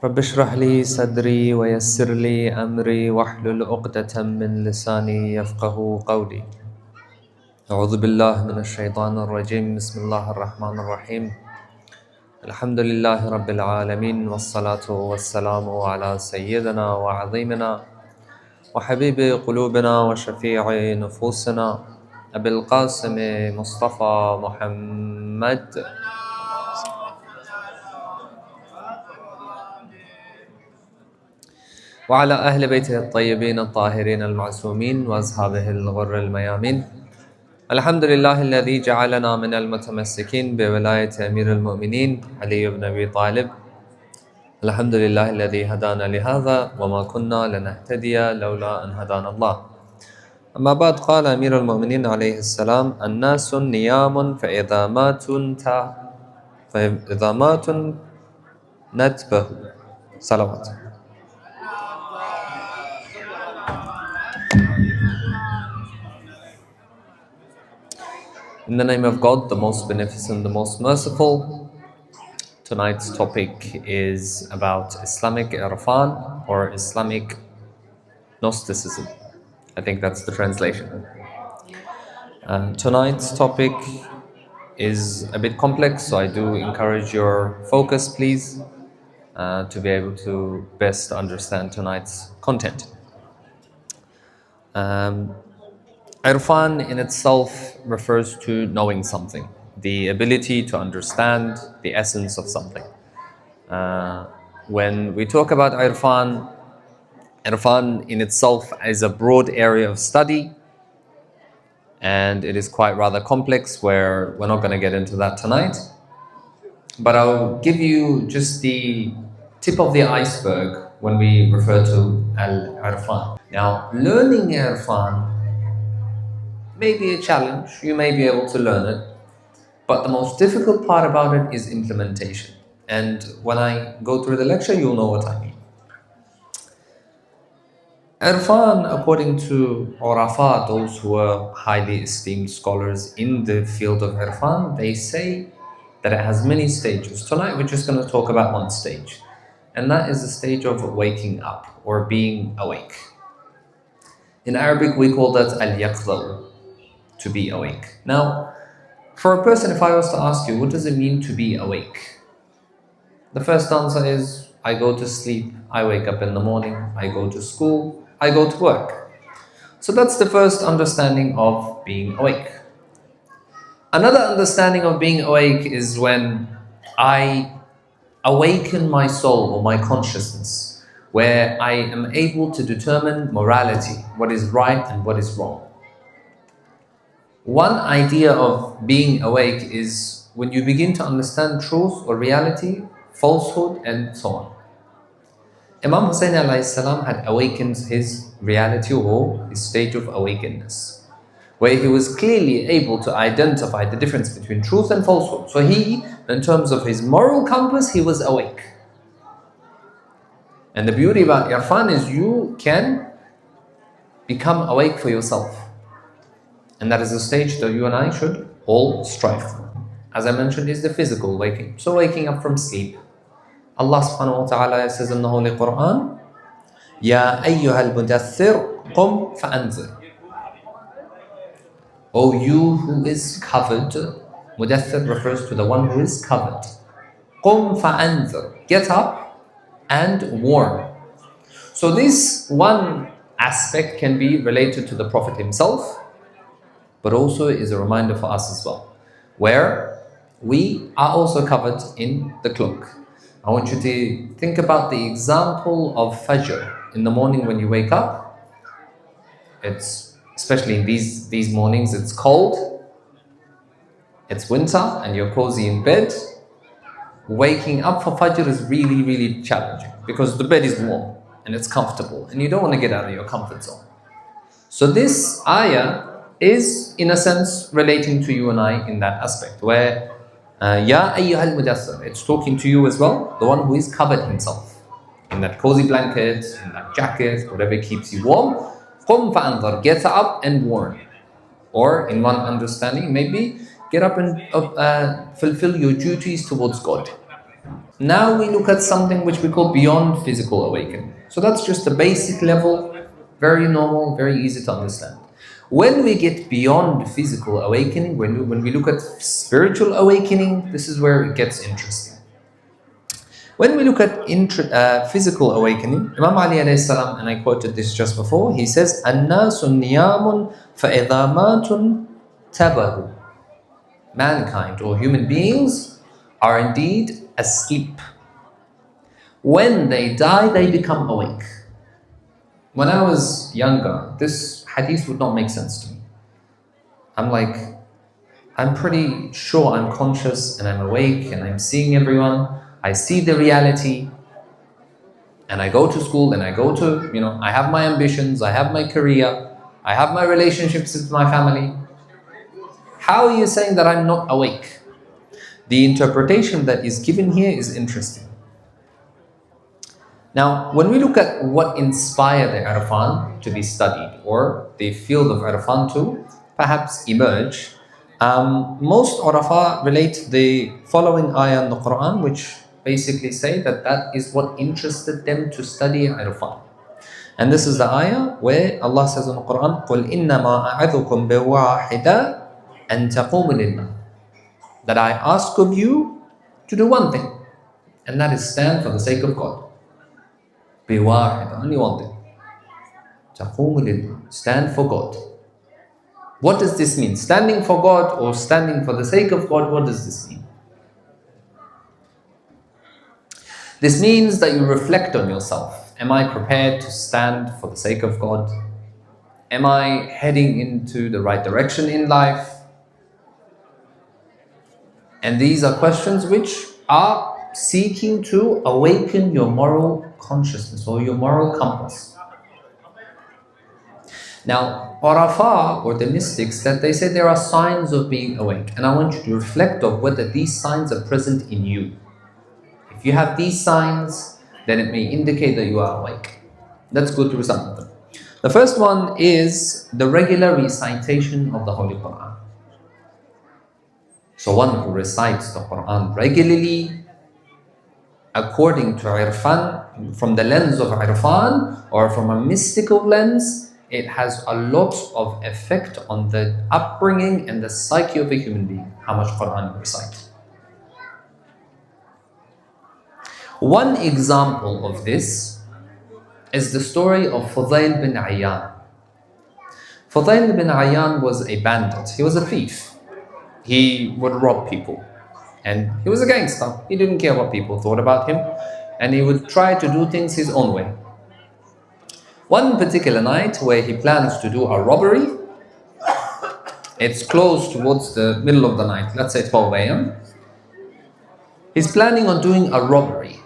رب اشرح لي صدري ويسر لي أمري واحلل عقدة من لساني يفقه قولي. أعوذ بالله من الشيطان الرجيم. بسم الله الرحمن الرحيم. الحمد لله رب العالمين، والصلاة والسلام على سيدنا وعظيمنا وحبيب قلوبنا وشفيع نفوسنا أبي القاسم مصطفى محمد وعلى أهل بيته الطيبين الطاهرين المعصومين وأصحابه الغر الميامين. الحمد لله الذي جعلنا من المتمسكين بولاية أمير المؤمنين علي بن أبي طالب. الحمد لله الذي هدانا لهذا وما كنا لنهتدي لولا أن هدانا الله. أما بعد، قال أمير المؤمنين عليه السلام: الناس نيام فإذا ماتوا نتبه. صلوات. In the name of God, the most beneficent, the most merciful. Tonight's topic is about Islamic Irfan or Islamic Gnosticism. I think that's the translation. Tonight's topic is a bit complex, so I do encourage your focus, please, to be able to best understand tonight's content. Irfan in itself refers to knowing something, the ability to understand the essence of something. When we talk about Irfan in itself is a broad area of study, and it is quite rather complex, where we're not going to get into that tonight. But I'll give you just the tip of the iceberg when we refer to Al-Irfan. Now, learning Irfan may be a challenge. You may be able to learn it, but the most difficult part about it is implementation. And when I go through the lecture, you'll know what I mean. Irfan, according to Urafa, those who are highly esteemed scholars in the field of Irfan, they say that it has many stages. Tonight we're just going to talk about one stage, and that is the stage of waking up or being awake. In Arabic we call that al-yaqdha, to be awake. Now, for a person, if I was to ask you, what does it mean to be awake? The first answer is, I go to sleep, I wake up in the morning, I go to school, I go to work. So that's the first understanding of being awake. Another understanding of being awake is when I awaken my soul or my consciousness, where I am able to determine morality, what is right and what is wrong. One idea of being awake is when you begin to understand truth or reality, falsehood, and so on. Imam Hussein alayhi salam had awakened his reality or his stage of awakeness, where he was clearly able to identify the difference between truth and falsehood. So he, in terms of his moral compass, he was awake. And the beauty about Irfan is you can become awake for yourself. And that is a stage that you and I should all strive for. As I mentioned, is the physical waking. So waking up from sleep. Allah subhanahu wa ta'ala says in the Holy Quran, Ya ayyuhal mudaththir qum fa'anzir. O you who is covered. Mudaththir refers to the one who is covered. Qum fa'anzir. Get up and warn. So this one aspect can be related to the Prophet himself, but also is a reminder for us as well, where we are also covered in the cloak. I want you to think about the example of Fajr. In the morning when you wake up, it's, especially in these mornings, it's cold, it's winter, and you're cozy in bed. Waking up for Fajr is really, really challenging because the bed is warm and it's comfortable and you don't want to get out of your comfort zone. So this ayah is, in a sense, relating to you and I in that aspect, where Ya ayyuhal mudaththir, it's talking to you as well, the one who is covered himself in that cozy blanket, in that jacket, whatever keeps you warm. Qum fa'anzir, get up and warn. Or in one understanding, maybe get up and fulfill your duties towards God. Now we look at something which we call beyond physical awakening. So that's just the basic level, very normal, very easy to understand. When we get beyond physical awakening, when we look at spiritual awakening, this is where it gets interesting. When we look at physical awakening, Imam Ali alayhi salam, and I quoted this just before, he says, النَّاسُ نِيَامٌ فَإِذَا مَاتٌ تَبَهُ. Mankind or human beings are indeed asleep. When they die, they become awake. When I was younger, this hadith would not make sense to me. I'm like, I'm pretty sure I'm conscious and I'm awake and I'm seeing everyone. I see the reality. And I go to school and I go to, I have my ambitions, I have my career, I have my relationships with my family. How are you saying that I'm not awake? The interpretation that is given here is interesting. Now, when we look at what inspired the Irfan to be studied, or the field of Irfan to perhaps emerge, most Urafa relate the following ayah in the Quran, which basically say that that is what interested them to study Irfan. And this is the ayah where Allah says in the Quran, قُلْ إِنَّمَا أَعَذُكُمْ بِوَاحِدًا أَن تَقُومُ لِلَّهِ. That I ask of you to do one thing, and that is stand for the sake of God. بِوَاحِدًا, only one thing. تَقُومُ لِلَّهِ, stand for God. What does this mean? Standing for God or standing for the sake of God, what does this mean? This means that you reflect on yourself. Am I prepared to stand for the sake of God? Am I heading into the right direction in life? And these are questions which are seeking to awaken your moral consciousness or your moral compass. Now, Urafa or the mystics, that they say there are signs of being awake, and I want you to reflect on whether these signs are present in you. If you have these signs, then it may indicate that you are awake. Let's go through some of them. The first one is the regular recitation of the Holy Quran. So one who recites the Quran regularly, according to Irfan, from the lens of Irfan or from a mystical lens, it has a lot of effect on the upbringing and the psyche of a human being, how much Quran you recite. One example of this is the story of Fudayl bin Ayyan. Fudayl bin Ayyan was a bandit. He was a thief. He would rob people. And he was a gangster. He didn't care what people thought about him. And he would try to do things his own way. One particular night where he plans to do a robbery, it's close towards the middle of the night, let's say 12 a.m. He's planning on doing a robbery.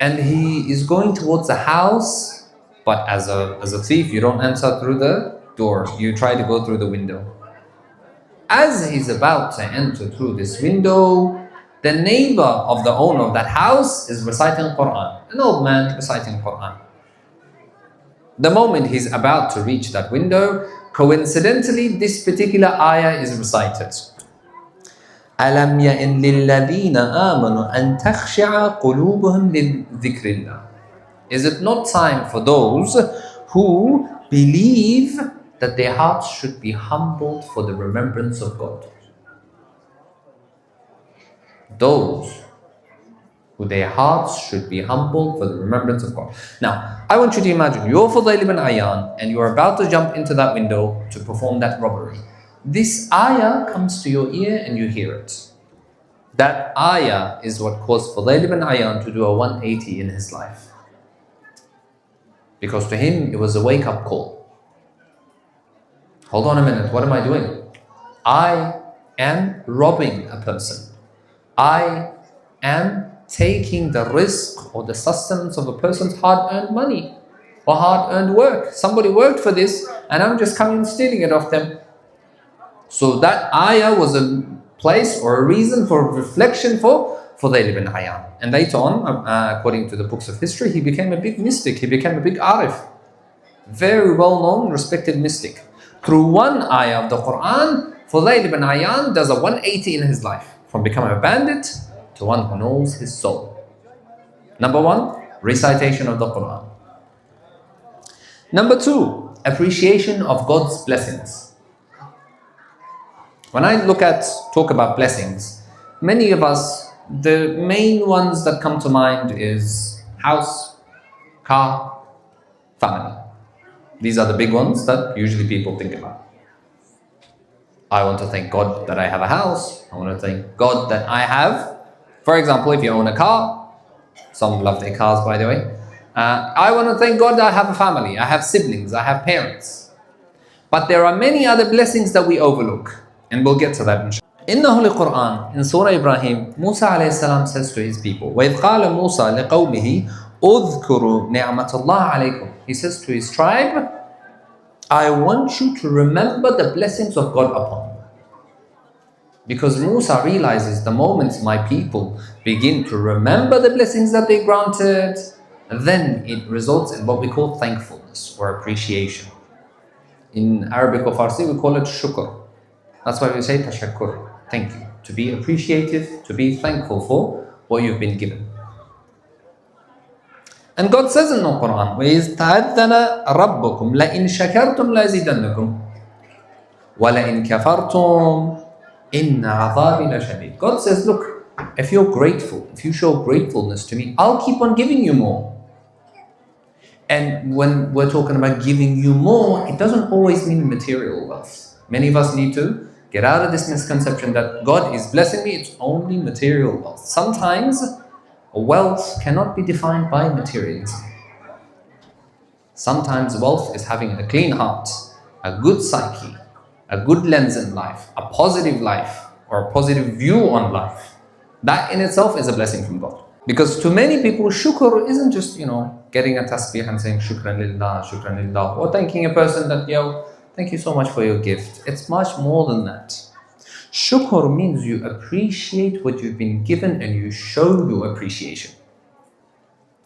And he is going towards a house, but as a thief, you don't enter through the door. You try to go through the window. As he's about to enter through this window, the neighbor of the owner of that house is reciting Quran. An old man reciting Quran. The moment he's about to reach that window, coincidentally, this particular ayah is recited. أَلَمْ يَئِنْ لِلَّذِينَ آمَنُوا أَن تَخْشِعَ قُلُوبُهُمْ لِذِكْرِ اللَّهِ. Is it not time for those who believe that their hearts should be humbled for the remembrance of God? Those who their hearts should be humbled for the remembrance of God. Now, I want you to imagine you're Fudayl ibn Ayyan and you're about to jump into that window to perform that robbery. This ayah comes to your ear and you hear it. That ayah is what caused Fudayl ibn Ayyan to do a 180 in his life. Because to him, it was a wake-up call. Hold on a minute, what am I doing? I am robbing a person. I am taking the risk or the sustenance of a person's hard-earned money or hard-earned work. Somebody worked for this and I'm just coming and stealing it off them. So that ayah was a place or a reason for reflection for Fudayl ibn Ayyan. And later on, according to the books of history, he became a big mystic. He became a big arif. Very well-known, respected mystic. Through one ayah of the Quran, Fudayl ibn Ayyan does a 180 in his life. From becoming a bandit to one who knows his soul. Number one, recitation of the Quran. Number two, appreciation of God's blessings. When I talk about blessings, many of us, the main ones that come to mind is house, car, family. These are the big ones that usually people think about. I want to thank God that I have a house. I want to thank God that I have, for example, if you own a car, some love their cars, by the way. I want to thank God that I have a family, I have siblings, I have parents. But there are many other blessings that we overlook, and we'll get to that inshallah. In the Holy Quran, in Surah Ibrahim, Musa alayhi salam says to his people, وَإِذْ قَالَ مُوسَى لِقَوْمِهِ اُذْكُرُوا نِعْمَةَ اللَّهِ عَلَيْكُمْ. He says to his tribe, I want you to remember the blessings of God upon you. Because Musa realizes the moment my people begin to remember the blessings that they granted, then it results in what we call thankfulness or appreciation. In Arabic or Farsi, we call it shukr. That's why we say tashakkur. Thank you. To be appreciative, to be thankful for what you've been given. And God says in the Quran, وَإِذْ تَعَذَّنَ رَبُّكُمْ لَإِنْ شَكَرْتُمْ لَأَزِيدَنَّكُمْ وَلَإِنْ كَفَرْتُمْ إِنَّ عَذَابِي لَشَدِيدٌ. God says, look, if you're grateful, if you show gratefulness to me, I'll keep on giving you more. And when we're talking about giving you more, it doesn't always mean material wealth. Many of us need to get out of this misconception that God is blessing me, it's only material wealth. Sometimes wealth cannot be defined by materialism. Sometimes wealth is having a clean heart, a good psyche, a good lens in life, a positive life, or a positive view on life. That in itself is a blessing from God. Because to many people, shukr isn't just, getting a tasbih and saying shukran lillah, or thanking a person that, thank you so much for your gift. It's much more than that. Shukr means you appreciate what you've been given and you show your appreciation.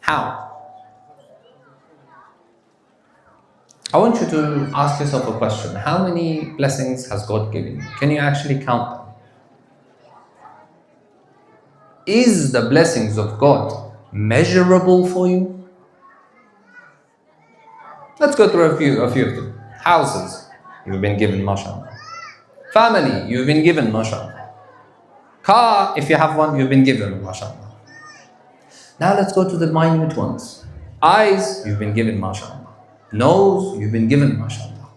How? I want you to ask yourself a question. How many blessings has God given you? Can you actually count them? Is the blessings of God measurable for you? Let's go through a few of them. Houses, you've been given, mashallah. Family, you've been given, mashallah. Car, if you have one, you've been given, mashallah. Now let's go to the minute ones. Eyes, you've been given, mashallah. Nose, you've been given, mashallah.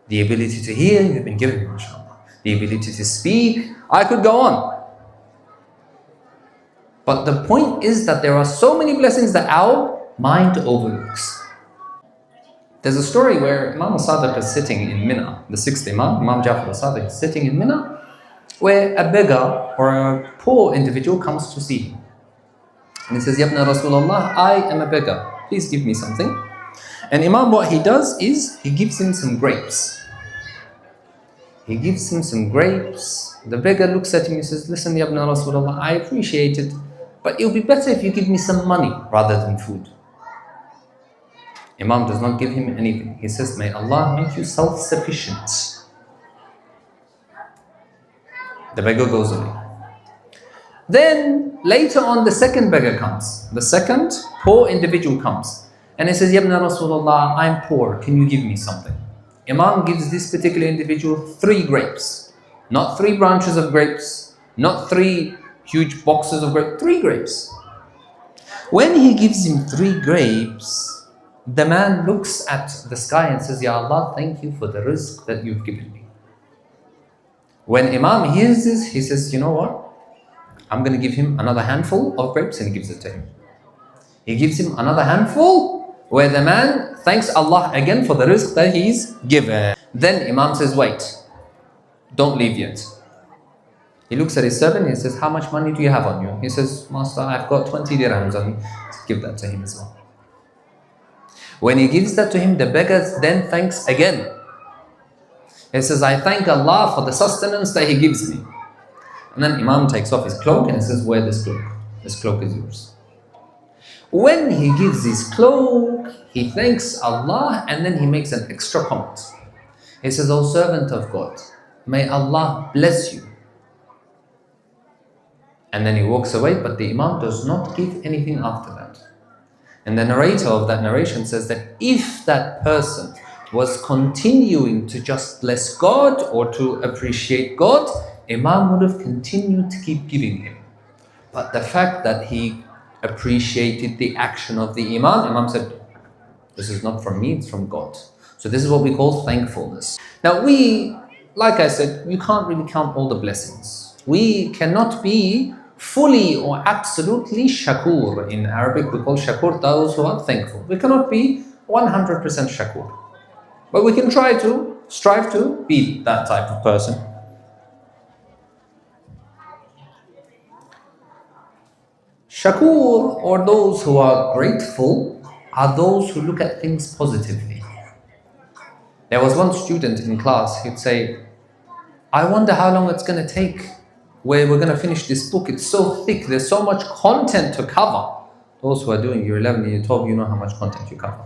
The ability to hear, you've been given, mashallah. The ability to speak, I could go on. But the point is that there are so many blessings that our mind overlooks. There's a story where Imam al-Sadiq is sitting in Mina, the sixth Imam Jafar al-Sadiq is sitting in Mina, where a beggar or a poor individual comes to see him. And he says, Ya ibn Rasulullah, I am a beggar, please give me something. And Imam, what he does is, he gives him some grapes. He gives him some grapes. The beggar looks at him and says, listen, Ya ibn Rasulullah, I appreciate it, but it would be better if you give me some money rather than food. Imam does not give him anything. He says, may Allah make you self-sufficient. The beggar goes away. Then later on, the second beggar comes. The second poor individual comes. And he says, Ya ibn Rasulullah, I'm poor. Can you give me something? Imam gives this particular individual 3 grapes. Not 3 branches of grapes. Not 3 huge boxes of grapes. 3 grapes. When he gives him 3 grapes, the man looks at the sky and says, Ya Allah, thank you for the rizq that you've given me. When Imam hears this, he says, you know what? I'm going to give him another handful of grapes, and he gives it to him. He gives him another handful, where the man thanks Allah again for the rizq that he's given. Then Imam says, wait, don't leave yet. He looks at his servant and he says, how much money do you have on you? He says, Master, I've got 20 dirhams on me. Give that to him as well. When he gives that to him, the beggar then thanks again. He says, I thank Allah for the sustenance that He gives me. And then Imam takes off his cloak and he says, wear this cloak. This cloak is yours. When he gives his cloak, he thanks Allah and then he makes an extra comment. He says, O servant of God, may Allah bless you And then he walks away, but the Imam does not give anything after that. And the narrator of that narration says that if that person was continuing to just bless God or to appreciate God, Imam would have continued to keep giving him. But the fact that he appreciated the action of the Imam said, this is not from me, it's from God. So this is what we call thankfulness. Now like I said, you can't really count all the blessings. We cannot be fully or absolutely shakur. In Arabic we call shakur those who are thankful. We cannot be 100% shakur. But we can strive to be that type of person. Shakur, or those who are grateful, are those who look at things positively. There was one student in class, he'd say, I wonder how long it's going to take where we're going to finish this book. It's so thick, there's so much content to cover. Those who are doing year 11 and year 12, you know how much content you cover.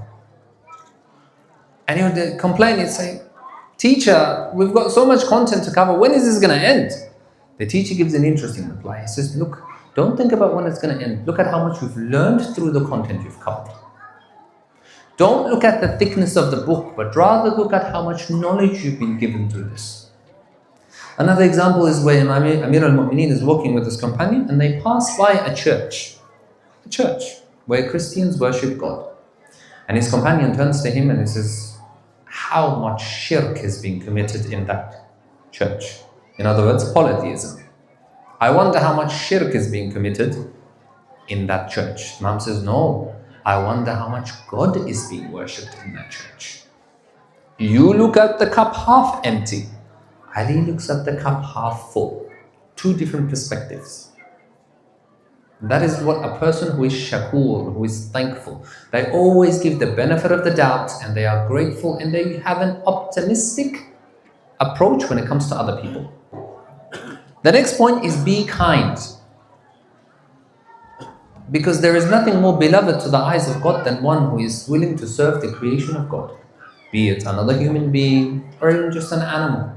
And he would complain, he'd say, teacher, we've got so much content to cover, when is this going to end? The teacher gives an interesting reply. He says, look, don't think about when it's going to end. Look at how much you've learned through the content you've covered. Don't look at the thickness of the book, but rather look at how much knowledge you've been given through this. Another example is when Amir al-Mu'mineen is walking with his companion and they pass by a church where Christians worship God. And his companion turns to him and he says, how much shirk is being committed in that church? In other words, polytheism. I wonder how much shirk is being committed in that church. Imam says, no, I wonder how much God is being worshipped in that church. You look at the cup half empty. Ali looks at the cup half full. Two different perspectives. That is what a person who is shakur, who is thankful, they always give the benefit of the doubt and they are grateful and they have an optimistic approach when it comes to other people. The next point is be kind. Because there is nothing more beloved to the eyes of God than one who is willing to serve the creation of God. Be it another human being or even just an animal.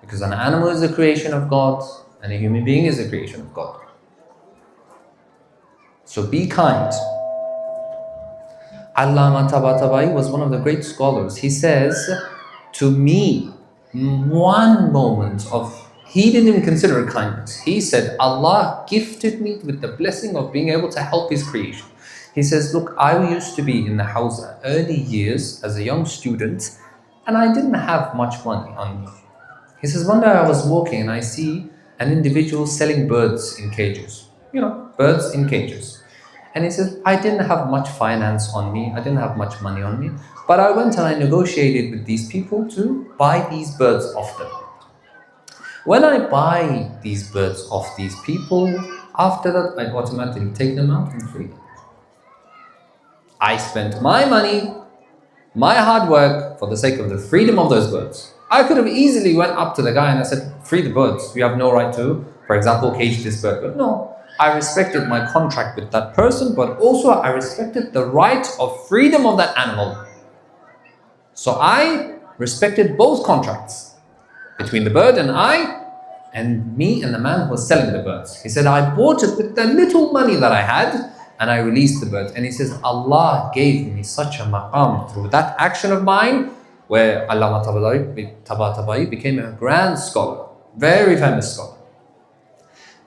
Because an animal is a creation of God and a human being is a creation of God. So be kind. Allama Tabatabai was one of the great scholars. He says, to me, one moment of, he didn't even consider it kindness. He said, Allah gifted me with the blessing of being able to help His creation. He says, look, I used to be in the house early years as a young student and I didn't have much money on me. He says, one day I was walking and I see an individual selling birds in cages. Birds in cages. And he says, I didn't have much finance on me. I didn't have much money on me. But I went and I negotiated with these people to buy these birds off them. When I buy these birds off these people, after that I automatically take them out and free them. I spent my money, my hard work for the sake of the freedom of those birds. I could have easily went up to the guy and I said, free the birds. You have no right to, for example, cage this bird. But no, I respected my contract with that person, but also I respected the right of freedom of that animal. So I respected both contracts between the bird and I, and me and the man who was selling the birds. He said, I bought it with the little money that I had and I released the birds. And he says, Allah gave me such a maqam through that action of mine, where Allama Tabatabai became a grand scholar, very famous scholar.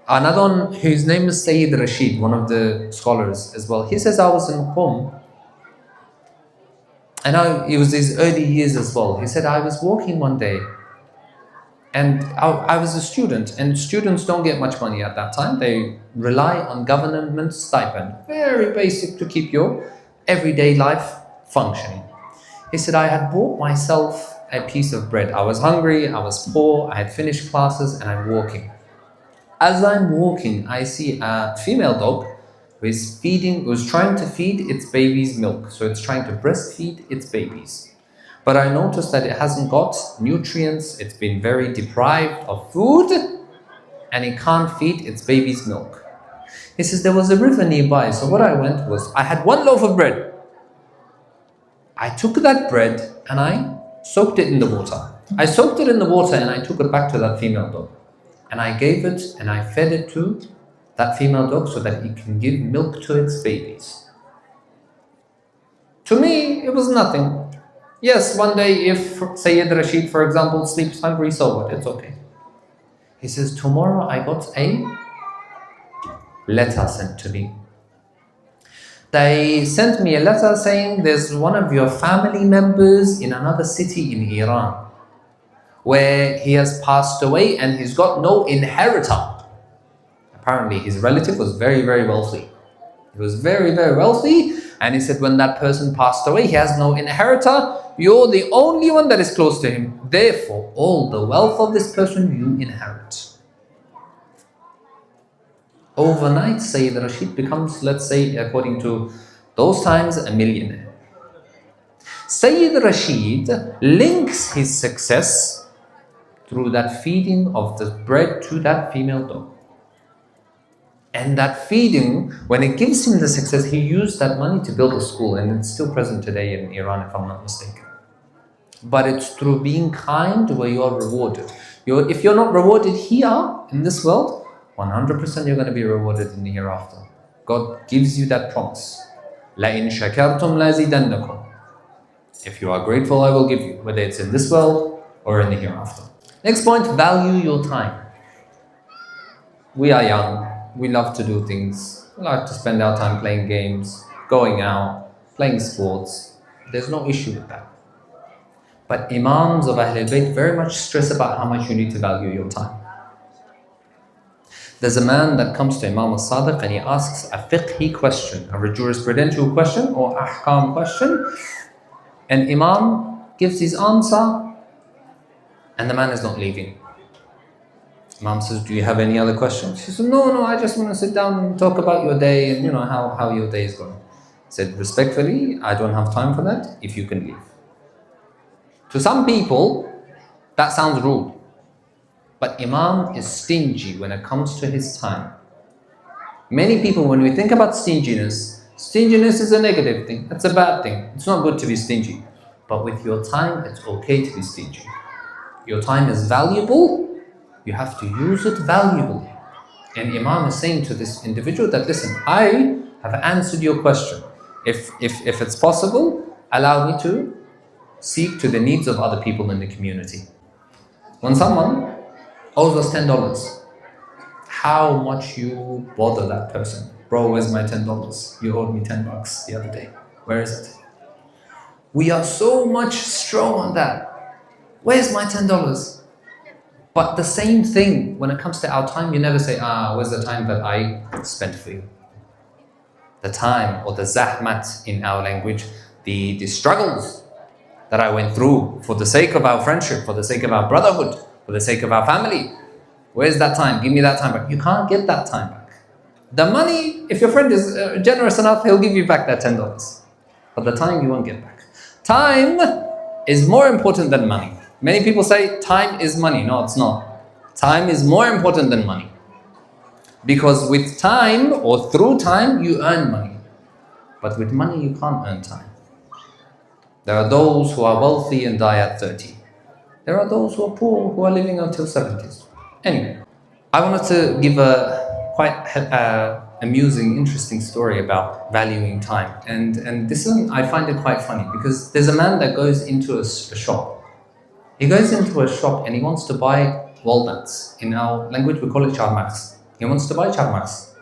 Another one, his name is Sayyid Rashid, one of the scholars as well. He says, I was in Qom, and it was his early years as well. He said, I was walking one day, and I was a student, and students don't get much money at that time. They rely on government stipend, very basic to keep your everyday life functioning. He said, I had bought myself a piece of bread. I was hungry, I was poor, I had finished classes, and I'm walking. As I'm walking, I see a female dog who was trying to feed its baby's milk. So it's trying to breastfeed its babies. But I noticed that it hasn't got nutrients, it's been very deprived of food, and it can't feed its baby's milk. He says, there was a river nearby, so what I went was, I had one loaf of bread. I took that bread and I soaked it in the water. I soaked it in the water and I took it back to that female dog. And I gave it and I fed it to that female dog so that it can give milk to its babies. To me, it was nothing. Yes, one day if Sayyid Rashid, for example, sleeps hungry, so what? It's okay. He says, tomorrow I got a letter sent to me. They sent me a letter saying there's one of your family members in another city in Iran where he has passed away and he's got no inheritor. Apparently his relative was very, very wealthy. He was very, very wealthy, and he said when that person passed away, he has no inheritor. You're the only one that is close to him. Therefore, all the wealth of this person you inherit. Overnight, Sayyid Rashid becomes, let's say, according to those times, a millionaire. Sayyid Rashid links his success through that feeding of the bread to that female dog. And that feeding, when it gives him the success, he used that money to build a school, and it's still present today in Iran, if I'm not mistaken. But it's through being kind where you are rewarded. If you're not rewarded here in this world, 100% you're going to be rewarded in the hereafter. God gives you that promise. لَإِن شَكَرْتُمْ لَازِدَنَّكُمْ. If you are grateful, I will give you, whether it's in this world or in the hereafter. Next point, value your time. We are young. We love to do things. We like to spend our time playing games, going out, playing sports. There's no issue with that. But Imams of Ahlul Bayt very much stress about how much you need to value your time. There's a man that comes to Imam al-Sadiq and he asks a fiqhi question, a jurisprudential question or ahkam question, and Imam gives his answer and the man is not leaving. Imam says, do you have any other questions? He says, no, I just want to sit down and talk about your day and how your day is going. He said, respectfully, I don't have time for that, if you can leave. To some people, that sounds rude. But Imam is stingy when it comes to his time. Many people, when we think about stinginess is a negative thing. It's a bad thing. It's not good to be stingy. But with your time, it's okay to be stingy. Your time is valuable. You have to use it valuably. And Imam is saying to this individual that, listen, I have answered your question. If it's possible, allow me to seek to the needs of other people in the community. When someone owes us $10, how much you bother that person. Bro, where's my $10? You owed me $10 the other day. Where is it? We are so much strong on that. Where's my $10? But the same thing, when it comes to our time, you never say, where's the time that I spent for you? The time, or the zahmat in our language, the struggles that I went through for the sake of our friendship, for the sake of our brotherhood, for the sake of our family. Where's that time? Give me that time back. You can't get that time back. The money, if your friend is generous enough, he'll give you back that $10. But the time you won't get back. Time is more important than money. Many people say time is money. No, it's not. Time is more important than money. Because with time or through time, you earn money. But with money, you can't earn time. There are those who are wealthy and die at 30. There are those who are poor who are living until 70s. Anyway, I wanted to give a quite amusing, interesting story about valuing time. And this one, I find it quite funny because there's a man that goes into a shop. He goes into a shop and he wants to buy walnuts. In our language, we call it charmax. He wants to buy charmax.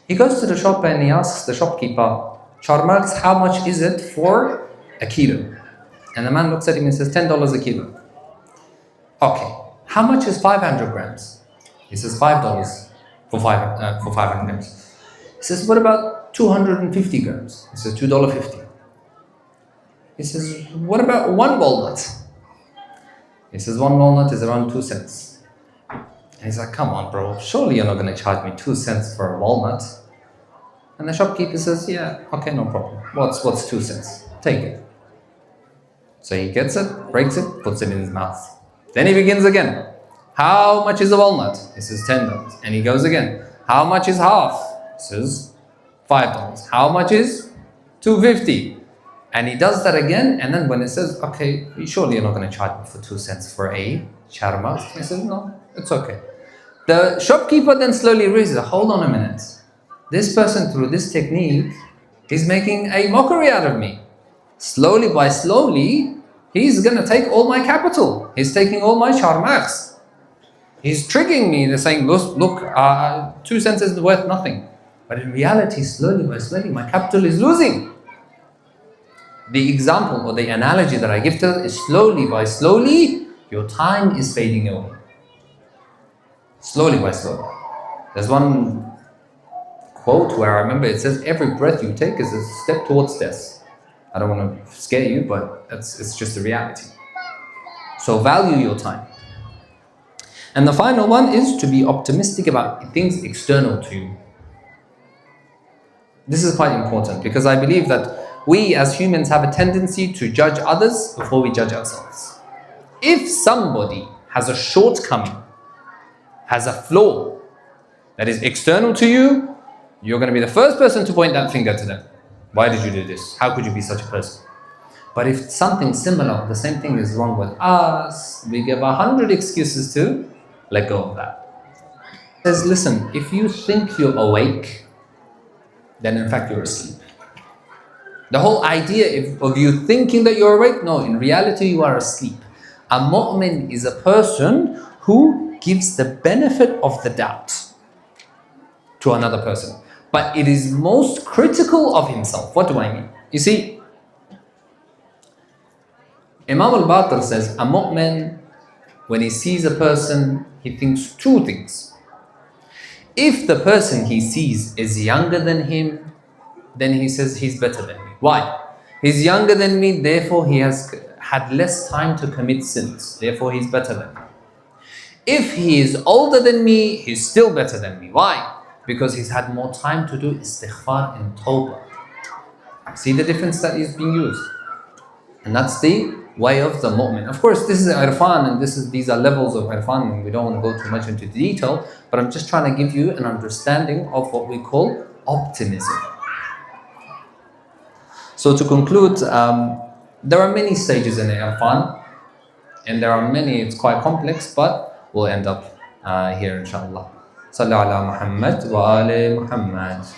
He goes to the shop and he asks the shopkeeper, charmax, how much is it for a kilo? And the man looks at him and says, $10 a kilo. Okay, how much is 500 grams? He says, $5 for 500 grams. He says, what about 250 grams? He says, $2.50. He says, what about one walnut? He says, one walnut is around 2 cents. And he's like, come on, bro, surely you're not going to charge me 2 cents for a walnut. And the shopkeeper says, yeah, okay, no problem. What's 2 cents? Take it. So he gets it, breaks it, puts it in his mouth. Then he begins again. How much is a walnut? He says $10. And he goes again. How much is half? He says $5. How much is $2.50? And he does that again, and then when it says, okay, surely you're not going to charge me for 2 cents for a charmax. He says, no, it's okay. The shopkeeper then slowly raises, hold on a minute. This person through this technique is making a mockery out of me. Slowly by slowly, he's gonna take all my capital. He's taking all my charmax. He's tricking me. They're saying, look, 2 cents is worth nothing. But in reality, slowly by slowly, my capital is losing. The example or the analogy that I give to them is slowly by slowly, your time is fading away. Slowly by slowly. There's one quote where I remember it says, every breath you take is a step towards death. I don't want to scare you, but it's just a reality. So value your time. And the final one is to be optimistic about things external to you. This is quite important because I believe that we as humans have a tendency to judge others before we judge ourselves. If somebody has a shortcoming, has a flaw that is external to you, you're going to be the first person to point that finger to them. Why did you do this? How could you be such a person? But if something similar, the same thing is wrong with us, we give 100 excuses to let go of that. It says, listen, if you think you're awake, then in fact you're asleep. The whole idea of you thinking that you're awake, no, in reality you are asleep. A mu'min is a person who gives the benefit of the doubt to another person. But it is most critical of himself. What do I mean? You see, Imam al-Baqir says, a mu'min, when he sees a person, he thinks 2 things. If the person he sees is younger than him, then he says he's better than me. Why? He's younger than me, therefore he has had less time to commit sins. Therefore he's better than me. If he is older than me, he's still better than me. Why? Because he's had more time to do istighfar and tawbah. See the difference that is being used? And that's the way of the mu'min. Of course, this is Irfan and these are levels of Irfan, and we don't want to go too much into detail, but I'm just trying to give you an understanding of what we call optimism. So to conclude, there are many stages in Irfan, and there are many, it's quite complex, but we'll end up here inshallah. Sallu ala Muhammad wa ali Muhammad.